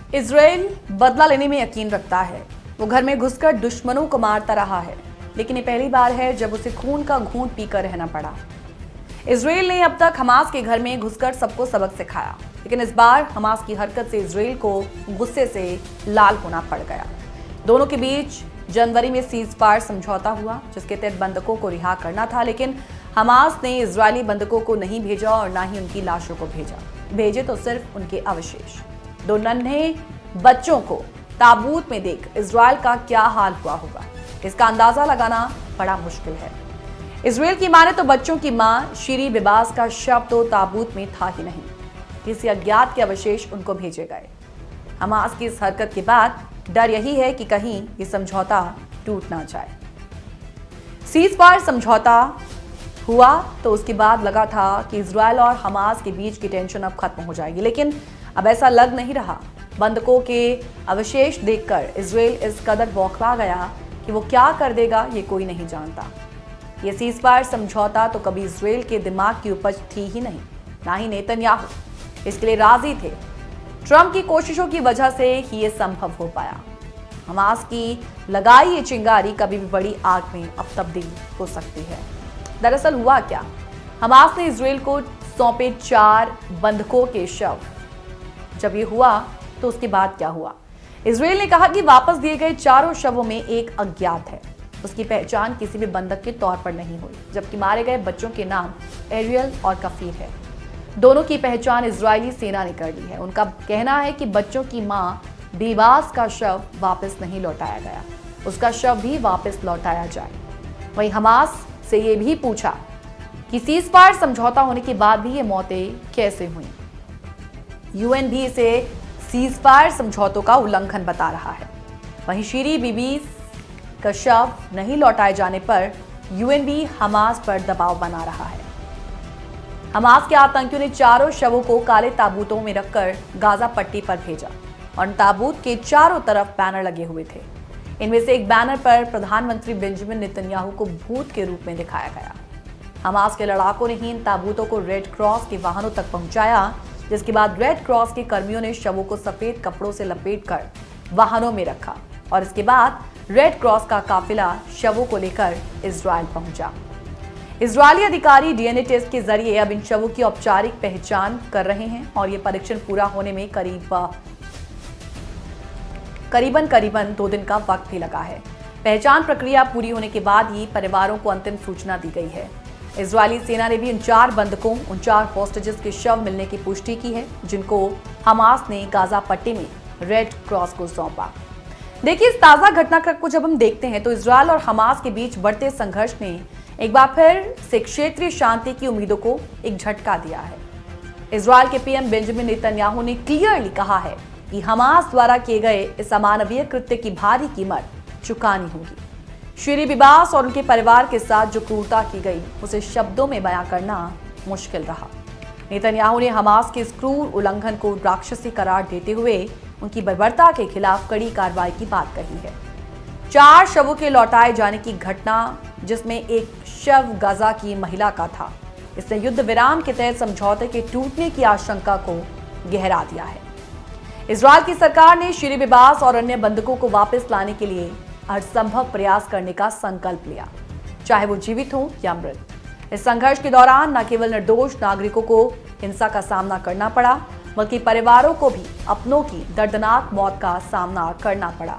Israel बदला लेने में यकीन रखता है। वो घर में घुसकर दुश्मनों को मारता रहा है, लेकिन ये पहली बार है जब उसे खून का घूंट पीकर रहना पड़ा। इजराइल ने अब तक हमास के घर में घुसकर सबको सबक सिखाया, लेकिन इस बार हमास की हरकत से इजराइल को गुस्से से लाल होना पड़ गया। दोनों के बीच जनवरी में सीजफायर समझौता हुआ, जिसके तहत बंधकों को रिहा करना था, लेकिन हमास ने इजरायली बंधकों को नहीं भेजा और ना ही उनकी लाशों को भेजे तो सिर्फ उनके अवशेष। दो नन्हे बच्चों को ताबूत में देख इजराइल का क्या हाल हुआ होगा, इसका अंदाजा लगाना बड़ा मुश्किल है। इजराइल की माने तो बच्चों की मां शीरी बिबास का शव तो ताबूत में था ही नहीं, किसी अज्ञात के अवशेष उनको भेजे गए। हमास की इस हरकत के बाद डर यही है कि कहीं ये समझौता टूट ना जाए। सीजफायर समझौता हुआ तो उसके बाद लगा था कि इजराइल और हमास के बीच की टेंशन अब खत्म हो जाएगी, लेकिन अब ऐसा लग नहीं रहा। बंधकों के अवशेष देखकर इजराइल इस कदर बौखला गया कि वो क्या कर देगा ये कोई नहीं जानता। ये सीजफायर समझौता तो कभी इजराइल के दिमाग की उपज थी ही नहीं, ना ही नेतन्याहू इसके लिए राजी थे। ट्रंप की कोशिशों की वजह से ही ये संभव हो पाया। हमास की लगाई ये चिंगारी कभी भी बड़ी आग में अब तब्दील हो सकती है। दरअसल हुआ क्या, हमास ने इजराइल को सौंपे 4 बंधकों के शव। जब ये हुआ तो उसके बाद क्या हुआ? इजराइल ने कहा कि वापस दिए गए 4 शवों में एक अज्ञात है, उसकी पहचान किसी भी बंधक के तौर पर नहीं हुई, जबकि मारे गए बच्चों के नाम एरियल और कफीर है। दोनों की पहचान इजरायली सेना ने कर ली है। उनका कहना है कि बच्चों की मां बीबास का शव वापस नहीं लौटाया गया, उसका शव भी वापस लौटाया जाए। वहीं हमास से ये भी पूछा कि सीजफायर समझौता होने के बाद भी ये मौतें कैसे हुई। यूएन भी इसे सीजफायर समझौतों का उल्लंघन बता रहा है। वहीं शीरी बीबी का शव नहीं लौटाए जाने पर यूएन भी हमास पर दबाव बना रहा है। हमास के आतंकियों ने 4 शवों को काले ताबूतों में रखकर गाजा पट्टी पर भेजा और ताबूत के चारों तरफ बैनर लगे हुए थे। इनमें से एक बैनर पर प्रधानमंत्री बेंजामिन नेतन्याहू को भूत के रूप में दिखाया गया। हमास के लड़ाकों ने ही इन ताबूतों को रेड क्रॉस के वाहनों तक पहुंचाया, जिसके बाद रेड क्रॉस के कर्मियों ने शवों को सफेद कपड़ों से लपेटकर वाहनों में रखा और इसके बाद रेड क्रॉस का काफिला शवों को लेकर इजराइल पहुंचा। इजरायली अधिकारी डीएनए टेस्ट के जरिए अब इन शवों की औपचारिक पहचान कर रहे हैं और ये परीक्षण पूरा होने में करीबन 2 दिन का वक्त भी लगा है। पहचान प्रक्रिया पूरी होने के बाद ही परिवारों को अंतिम सूचना दी गई है। इजरायली सेना ने भी उन 4 बंधकों, उन 4 हॉस्टेजेस के शव मिलने की पुष्टि की है, जिनको हमास ने गाजा पट्टी में रेड क्रॉस को सौंपा। देखिए, इस ताजा घटनाक्रम को जब हम देखते हैं तो इजरायल और हमास के बीच बढ़ते संघर्ष ने एक बार फिर से क्षेत्रीय शांति की उम्मीदों को एक झटका दिया है। इजरायल के पीएम बेंजामिन नेतन्याहू ने क्लियरली कहा है कि हमास द्वारा किए गए इस अमानवीय कृत्य की भारी कीमत चुकानी होगी। शीरी बिबास और उनके परिवार के साथ जो क्रूरता की गई उसे शब्दों में बयां करना मुश्किल रहा। नेतन्याहू ने हमास के इस क्रूर उल्लंघन को राक्षसी करार देते हुए उनकी बर्बरता के खिलाफ कड़ी कार्रवाई की बात कही है। 4 शवों के लौटाए जाने की घटना, जिसमें एक शव गाजा की महिला का था, इसने युद्ध विराम के तहत समझौते के टूटने की आशंका को गहरा दिया है। इजरायल की सरकार ने शीरी बिबास और अन्य बंधकों को वापस लाने के लिए हर संभव प्रयास करने का संकल्प लिया, चाहे वो जीवित हो या मृत। इस संघर्ष के दौरान न केवल निर्दोष नागरिकों को हिंसा का सामना करना पड़ा, बल्कि परिवारों को भी अपनों की दर्दनाक मौत का सामना करना पड़ा।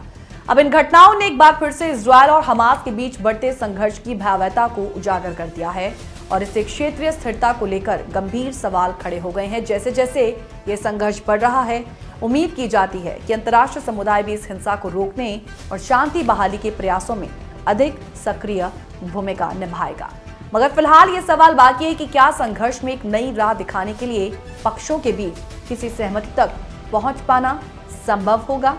अब इन घटनाओं ने एक बार फिर से इजरायल और हमास के बीच बढ़ते संघर्ष की भयावहता को उजागर कर दिया है और इससे क्षेत्रीय स्थिरता को लेकर गंभीर सवाल खड़े हो गए हैं। जैसे जैसे ये संघर्ष बढ़ रहा है, उम्मीद की जाती है कि अंतर्राष्ट्रीय समुदाय भी इस हिंसा को रोकने और शांति बहाली के प्रयासों में अधिक सक्रिय भूमिका निभाएगा। मगर फिलहाल ये सवाल बाकी है कि क्या संघर्ष में एक नई राह दिखाने के लिए पक्षों के बीच किसी सहमति तक पहुंच पाना संभव होगा।